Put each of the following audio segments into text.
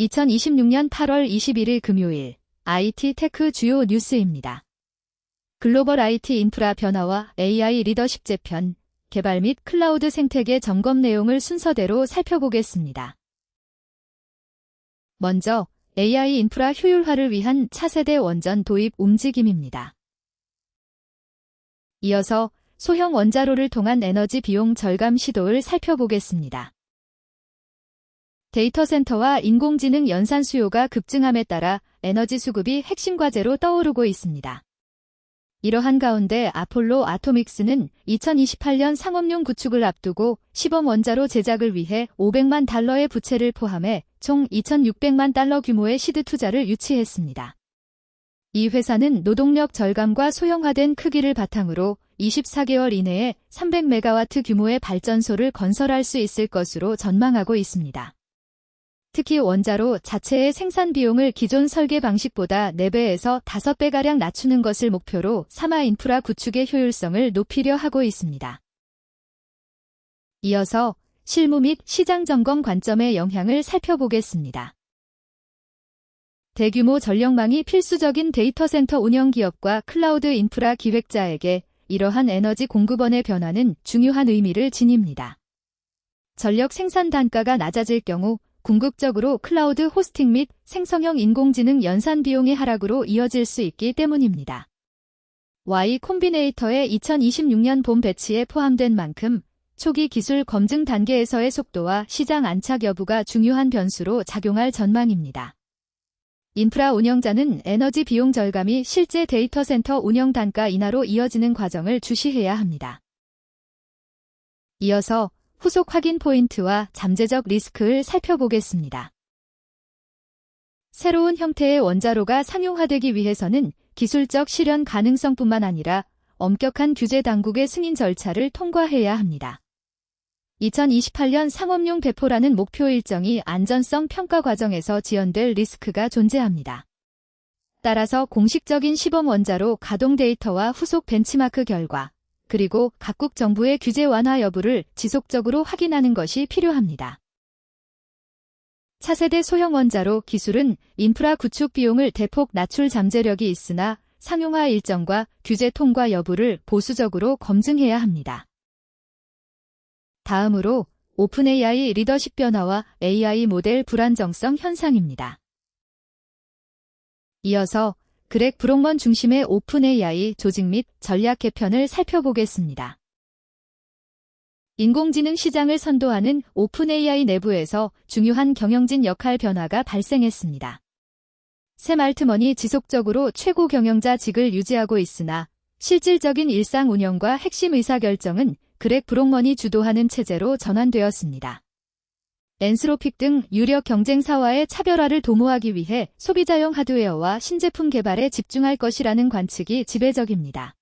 2026년 8월 21일 금요일 IT 테크 주요 뉴스입니다. 글로벌 IT 인프라 변화와 AI 리더십 재편, 개발 및 클라우드 생태계 점검 내용을 순서대로 살펴보겠습니다. 먼저 AI 인프라 효율화를 위한 차세대 원전 도입 움직임입니다. 이어서 소형 원자로를 통한 에너지 비용 절감 시도를 살펴보겠습니다. 데이터 센터와 인공지능 연산 수요가 급증함에 따라 에너지 수급이 핵심 과제로 떠오르고 있습니다. 이러한 가운데 아폴로 아토믹스는 2028년 상업용 구축을 앞두고 시범 원자로 제작을 위해 $500만 달러의 부채를 포함해 총 $2,600만 달러 규모의 시드 투자를 유치했습니다. 이 회사는 노동력 절감과 소형화된 크기를 바탕으로 24개월 이내에 300메가와트 규모의 발전소를 건설할 수 있을 것으로 전망하고 있습니다. 특히 원자로 자체의 생산 비용을 기존 설계 방식보다 4배에서 5배가량 낮추는 것을 목표로 삼화 인프라 구축의 효율성을 높이려 하고 있습니다. 이어서 실무 및 시장 점검 관점의 영향을 살펴보겠습니다. 대규모 전력망이 필수적인 데이터 센터 운영 기업과 클라우드 인프라 기획자에게 이러한 에너지 공급원의 변화는 중요한 의미를 지닙니다. 전력 생산 단가가 낮아질 경우 궁극적으로 클라우드 호스팅 및 생성형 인공지능 연산 비용의 하락으로 이어질 수 있기 때문입니다. Y 콤비네이터의 2026년 봄 배치에 포함된 만큼 초기 기술 검증 단계에서의 속도와 시장 안착 여부가 중요한 변수로 작용할 전망입니다. 인프라 운영자는 에너지 비용 절감이 실제 데이터 센터 운영 단가 인하로 이어지는 과정을 주시해야 합니다. 이어서 후속 확인 포인트와 잠재적 리스크를 살펴보겠습니다. 새로운 형태의 원자로가 상용화되기 위해서는 기술적 실현 가능성뿐만 아니라 엄격한 규제 당국의 승인 절차를 통과해야 합니다. 2028년 상업용 배포라는 목표 일정이 안전성 평가 과정에서 지연될 리스크가 존재합니다. 따라서 공식적인 시범 원자로 가동 데이터와 후속 벤치마크 결과, 그리고 각국 정부의 규제 완화 여부를 지속적으로 확인하는 것이 필요합니다. 차세대 소형 원자로 기술은 인프라 구축 비용을 대폭 낮출 잠재력이 있으나 상용화 일정과 규제 통과 여부를 보수적으로 검증해야 합니다. 다음으로 오픈 AI 리더십 변화와 AI 모델 불안정성 현상입니다. 이어서 그렉 브록먼 중심의 오픈 AI 조직 및 전략 개편을 살펴보겠습니다. 인공지능 시장을 선도하는 오픈 AI 내부에서 중요한 경영진 역할 변화가 발생했습니다. 샘 알트먼이 지속적으로 최고 경영자직을 유지하고 있으나 실질적인 일상 운영과 핵심 의사결정은 그렉 브록먼이 주도하는 체제로 전환되었습니다. 엔스로픽 등 유력 경쟁사와의 차별화를 도모하기 위해 소비자용 하드웨어와 신제품 개발에 집중할 것이라는 관측이 지배적입니다.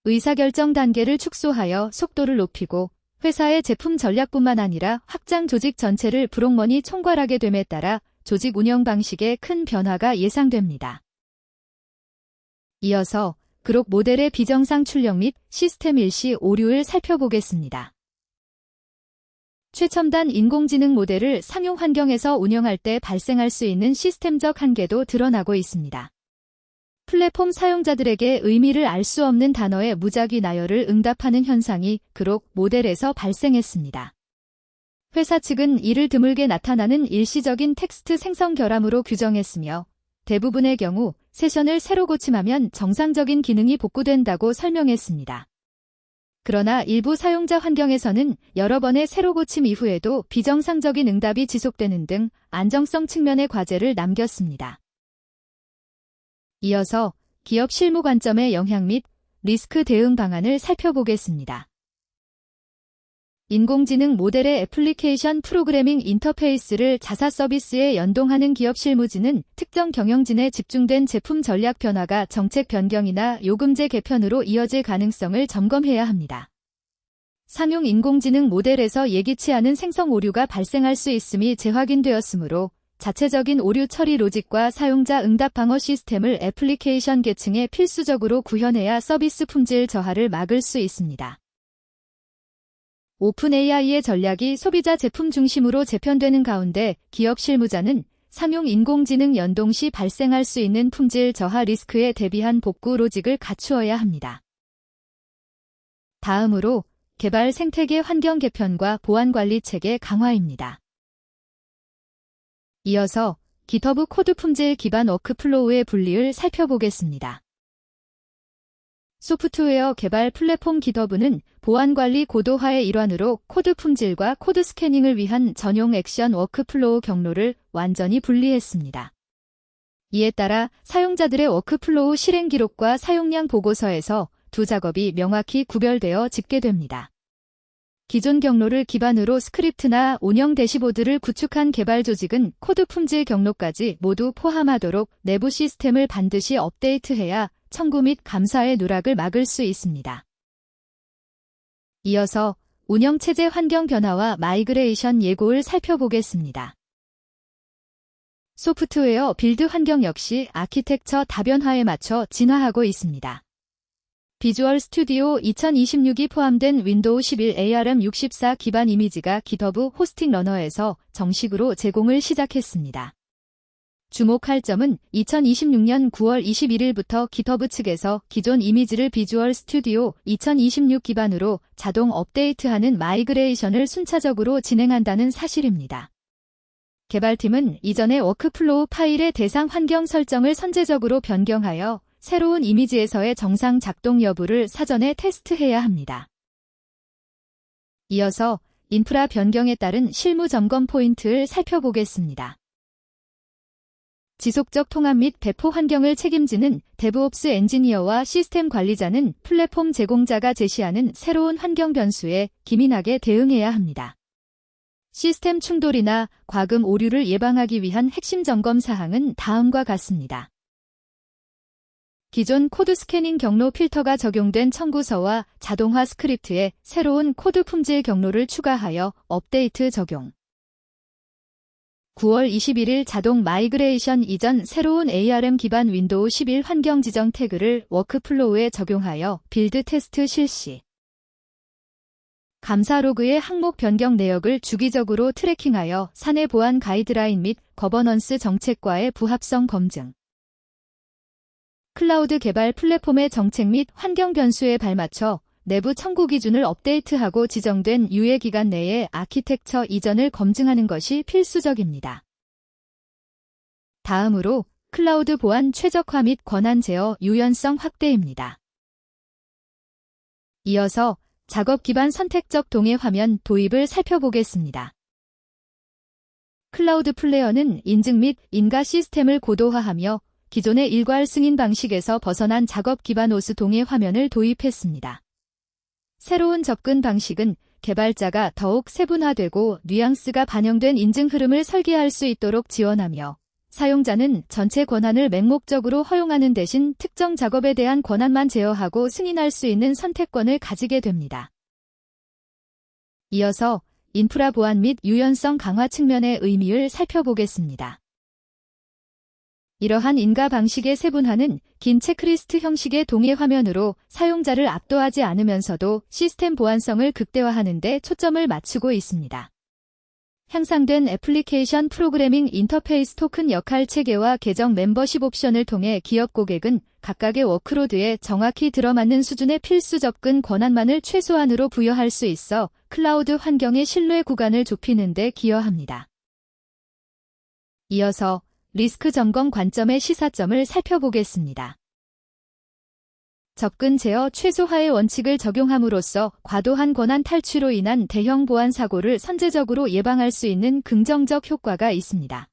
의사결정 단계를 축소하여 속도를 높이고 회사의 제품 전략뿐만 아니라 확장 조직 전체를 브록먼이 총괄하게 됨에 따라 조직 운영 방식에 큰 변화가 예상됩니다. 이어서 그록 모델의 비정상 출력 및 시스템 일시 오류를 살펴보겠습니다. 최첨단 인공지능 모델을 상용 환경에서 운영할 때 발생할 수 있는 시스템적 한계도 드러나고 있습니다. 플랫폼 사용자들에게 의미를 알 수 없는 단어의 무작위 나열을 응답하는 현상이 그록 모델에서 발생했습니다. 회사 측은 이를 드물게 나타나는 일시적인 텍스트 생성 결함으로 규정했으며 대부분의 경우 세션을 새로 고침하면 정상적인 기능이 복구된다고 설명했습니다. 그러나 일부 사용자 환경에서는 여러 번의 새로 고침 이후에도 비정상적인 응답이 지속되는 등 안정성 측면의 과제를 남겼습니다. 이어서 기업 실무 관점의 영향 및 리스크 대응 방안을 살펴보겠습니다. 인공지능 모델의 애플리케이션 프로그래밍 인터페이스를 자사 서비스에 연동하는 기업 실무진은 특정 경영진에 집중된 제품 전략 변화가 정책 변경이나 요금제 개편으로 이어질 가능성을 점검해야 합니다. 상용 인공지능 모델에서 예기치 않은 생성 오류가 발생할 수 있음이 재확인되었으므로 자체적인 오류 처리 로직과 사용자 응답 방어 시스템을 애플리케이션 계층에 필수적으로 구현해야 서비스 품질 저하를 막을 수 있습니다. 오픈 AI의 전략이 소비자 제품 중심으로 재편되는 가운데 기업 실무자는 상용 인공지능 연동 시 발생할 수 있는 품질 저하 리스크에 대비한 복구 로직을 갖추어야 합니다. 다음으로 개발 생태계 환경 개편과 보안 관리 체계 강화입니다. 이어서 GitHub 코드 품질 기반 워크플로우의 분리를 살펴보겠습니다. 소프트웨어 개발 플랫폼 GitHub는 보안 관리 고도화의 일환으로 코드 품질과 코드 스캐닝을 위한 전용 액션 워크플로우 경로를 완전히 분리했습니다. 이에 따라 사용자들의 워크플로우 실행 기록과 사용량 보고서에서 두 작업이 명확히 구별되어 집계됩니다. 기존 경로를 기반으로 스크립트나 운영 대시보드를 구축한 개발 조직은 코드 품질 경로까지 모두 포함하도록 내부 시스템을 반드시 업데이트해야 청구 및 감사의 누락을 막을 수 있습니다. 이어서 운영체제 환경 변화와 마이그레이션 예고를 살펴보겠습니다. 소프트웨어 빌드 환경 역시 아키텍처 다변화에 맞춰 진화하고 있습니다. 비주얼 스튜디오 2026이 포함된 윈도우 11 ARM64 기반 이미지가 GitHub 호스팅 러너에서 정식으로 제공을 시작했습니다. 주목할 점은 2026년 9월 21일부터 GitHub 측에서 기존 이미지를 비주얼 스튜디오 2026 기반으로 자동 업데이트하는 마이그레이션을 순차적으로 진행한다는 사실입니다. 개발팀은 이전의 워크플로우 파일의 대상 환경 설정을 선제적으로 변경하여 새로운 이미지에서의 정상 작동 여부를 사전에 테스트해야 합니다. 이어서 인프라 변경에 따른 실무 점검 포인트를 살펴보겠습니다. 지속적 통합 및 배포 환경을 책임지는 데브옵스 엔지니어와 시스템 관리자는 플랫폼 제공자가 제시하는 새로운 환경 변수에 기민하게 대응해야 합니다. 시스템 충돌이나 과금 오류를 예방하기 위한 핵심 점검 사항은 다음과 같습니다. 기존 코드 스캐닝 경로 필터가 적용된 청구서와 자동화 스크립트에 새로운 코드 품질 경로를 추가하여 업데이트 적용. 9월 21일 자동 마이그레이션 이전 새로운 ARM 기반 윈도우 11 환경 지정 태그를 워크플로우에 적용하여 빌드 테스트 실시. 감사 로그의 항목 변경 내역을 주기적으로 트래킹하여 사내 보안 가이드라인 및 거버넌스 정책과의 부합성 검증. 클라우드 개발 플랫폼의 정책 및 환경 변수에 발맞춰 내부 청구 기준을 업데이트하고 지정된 유예 기간 내에 아키텍처 이전을 검증하는 것이 필수적입니다. 다음으로 클라우드 보안 최적화 및 권한 제어 유연성 확대입니다. 이어서 작업 기반 선택적 동해 화면 도입을 살펴보겠습니다. 클라우드 플레이어는 인증 및 인가 시스템을 고도화하며 기존의 일괄 승인 방식에서 벗어난 작업 기반 OS 동해 화면을 도입했습니다. 새로운 접근 방식은 개발자가 더욱 세분화되고 뉘앙스가 반영된 인증 흐름을 설계할 수 있도록 지원하며 사용자는 전체 권한을 맹목적으로 허용하는 대신 특정 작업에 대한 권한만 제어하고 승인할 수 있는 선택권을 가지게 됩니다. 이어서 인프라 보안 및 유연성 강화 측면의 의미를 살펴보겠습니다. 이러한 인가 방식의 세분화는 긴 체크리스트 형식의 동해 화면으로 사용자를 압도하지 않으면서도 시스템 보안성을 극대화하는 데 초점을 맞추고 있습니다. 향상된 애플리케이션 프로그래밍 인터페이스 토큰 역할 체계와 계정 멤버십 옵션을 통해 기업 고객은 각각의 워크로드에 정확히 들어맞는 수준의 필수 접근 권한만을 최소한으로 부여할 수 있어 클라우드 환경의 신뢰 구간을 좁히는 데 기여합니다. 이어서 리스크 점검 관점의 시사점을 살펴보겠습니다. 접근 제어 최소화의 원칙을 적용함으로써 과도한 권한 탈취로 인한 대형 보안 사고를 선제적으로 예방할 수 있는 긍정적 효과가 있습니다.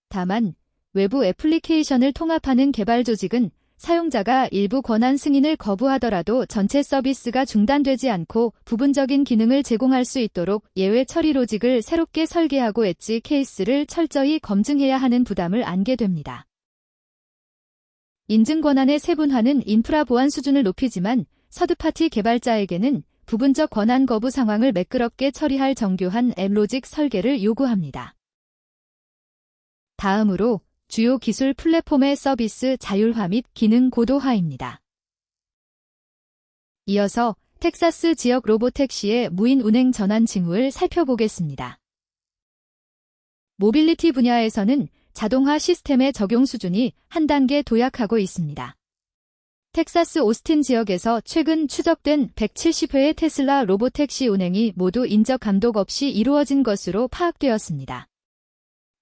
다만 외부 애플리케이션을 통합하는 개발 조직은 사용자가 일부 권한 승인을 거부하더라도 전체 서비스가 중단되지 않고 부분적인 기능을 제공할 수 있도록 예외 처리 로직을 새롭게 설계하고 엣지 케이스를 철저히 검증해야 하는 부담을 안게 됩니다. 인증 권한의 세분화는 인프라 보안 수준을 높이지만 서드파티 개발자에게는 부분적 권한 거부 상황을 매끄럽게 처리할 정교한 앱 로직 설계를 요구합니다. 다음으로 주요 기술 플랫폼의 서비스 자율화 및 기능 고도화입니다. 이어서 텍사스 지역 로보택시의 무인 운행 전환 징후를 살펴보겠습니다. 모빌리티 분야에서는 자동화 시스템의 적용 수준이 한 단계 도약하고 있습니다. 텍사스 오스틴 지역에서 최근 추적된 170회의 테슬라 로보택시 운행이 모두 인적 감독 없이 이루어진 것으로 파악되었습니다.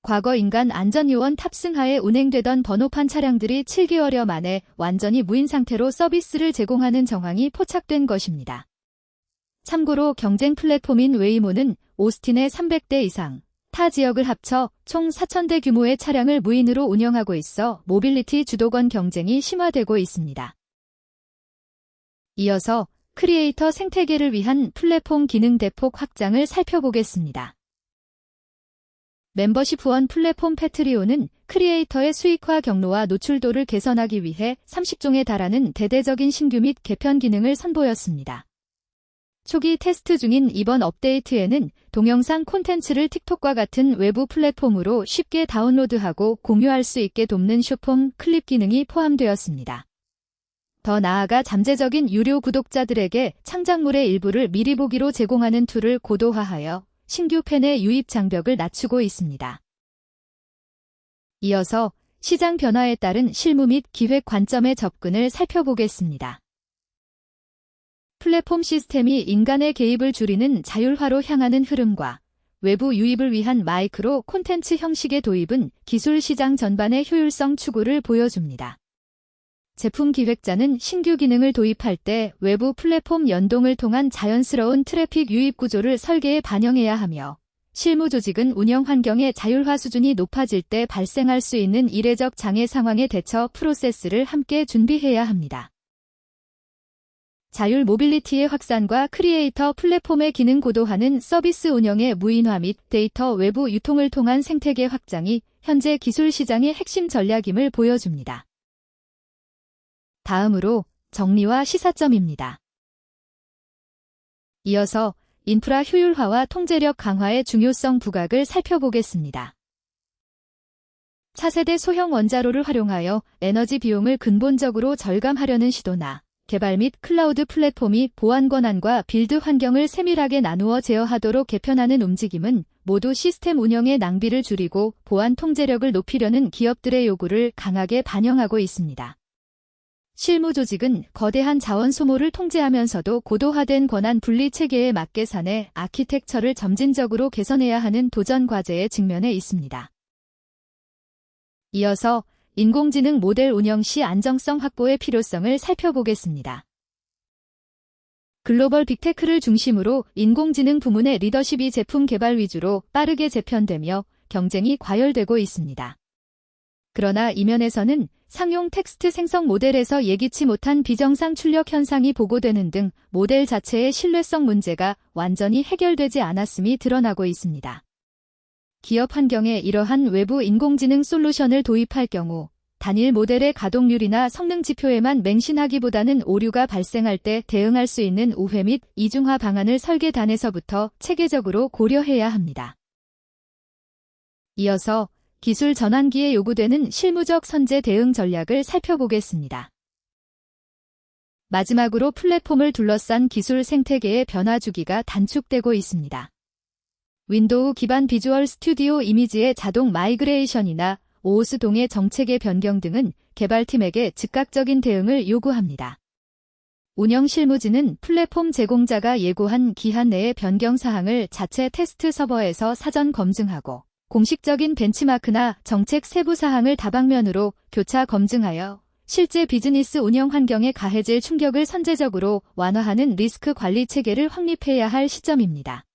과거 인간 안전요원 탑승하에 운행되던 번호판 차량들이 7개월여 만에 완전히 무인 상태로 서비스를 제공하는 정황이 포착된 것입니다. 참고로 경쟁 플랫폼인 웨이모는 오스틴의 300대 이상, 타 지역을 합쳐 총 4,000대 규모의 차량을 무인으로 운영하고 있어 모빌리티 주도권 경쟁이 심화되고 있습니다. 이어서 크리에이터 생태계를 위한 플랫폼 기능 대폭 확장을 살펴보겠습니다. 멤버십 후원 플랫폼 패트리온은 크리에이터의 수익화 경로와 노출도를 개선하기 위해 30종에 달하는 대대적인 신규 및 개편 기능을 선보였습니다. 초기 테스트 중인 이번 업데이트에는 동영상 콘텐츠를 틱톡과 같은 외부 플랫폼으로 쉽게 다운로드하고 공유할 수 있게 돕는 숏폼 클립 기능이 포함되었습니다. 더 나아가 잠재적인 유료 구독자들에게 창작물의 일부를 미리 보기로 제공하는 툴을 고도화하여 신규 팬의 유입 장벽을 낮추고 있습니다. 이어서 시장 변화에 따른 실무 및 기획 관점의 접근을 살펴보겠습니다. 플랫폼 시스템이 인간의 개입을 줄이는 자율화로 향하는 흐름과 외부 유입을 위한 마이크로 콘텐츠 형식의 도입은 기술 시장 전반의 효율성 추구를 보여줍니다. 제품 기획자는 신규 기능을 도입할 때 외부 플랫폼 연동을 통한 자연스러운 트래픽 유입 구조를 설계에 반영해야 하며, 실무 조직은 운영 환경의 자율화 수준이 높아질 때 발생할 수 있는 이례적 장애 상황에 대처 프로세스를 함께 준비해야 합니다. 자율 모빌리티의 확산과 크리에이터 플랫폼의 기능 고도화는 서비스 운영의 무인화 및 데이터 외부 유통을 통한 생태계 확장이 현재 기술 시장의 핵심 전략임을 보여줍니다. 다음으로 정리와 시사점입니다. 이어서 인프라 효율화와 통제력 강화의 중요성 부각을 살펴보겠습니다. 차세대 소형 원자로를 활용하여 에너지 비용을 근본적으로 절감하려는 시도나 개발 및 클라우드 플랫폼이 보안 권한과 빌드 환경을 세밀하게 나누어 제어하도록 개편하는 움직임은 모두 시스템 운영의 낭비를 줄이고 보안 통제력을 높이려는 기업들의 요구를 강하게 반영하고 있습니다. 실무 조직은 거대한 자원 소모를 통제하면서도 고도화된 권한 분리 체계에 맞게 사내 아키텍처를 점진적으로 개선해야 하는 도전 과제에 직면해 있습니다. 이어서 인공지능 모델 운영 시 안정성 확보의 필요성을 살펴보겠습니다. 글로벌 빅테크를 중심으로 인공지능 부문의 리더십이 제품 개발 위주로 빠르게 재편되며 경쟁이 과열되고 있습니다. 그러나 이면에서는 상용 텍스트 생성 모델에서 예기치 못한 비정상 출력 현상이 보고되는 등 모델 자체의 신뢰성 문제가 완전히 해결되지 않았음이 드러나고 있습니다. 기업 환경에 이러한 외부 인공지능 솔루션을 도입할 경우 단일 모델의 가동률이나 성능 지표에만 맹신하기보다는 오류가 발생할 때 대응할 수 있는 우회 및 이중화 방안을 설계단에서부터 체계적으로 고려해야 합니다. 이어서 기술 전환기에 요구되는 실무적 선제 대응 전략을 살펴보겠습니다. 마지막으로 플랫폼을 둘러싼 기술 생태계의 변화 주기가 단축되고 있습니다. 윈도우 기반 비주얼 스튜디오 이미지의 자동 마이그레이션이나 오오스 동의 정책의 변경 등은 개발팀에게 즉각적인 대응을 요구합니다. 운영 실무진은 플랫폼 제공자가 예고한 기한 내의 변경 사항을 자체 테스트 서버에서 사전 검증하고 공식적인 벤치마크나 정책 세부 사항을 다방면으로 교차 검증하여 실제 비즈니스 운영 환경에 가해질 충격을 선제적으로 완화하는 리스크 관리 체계를 확립해야 할 시점입니다.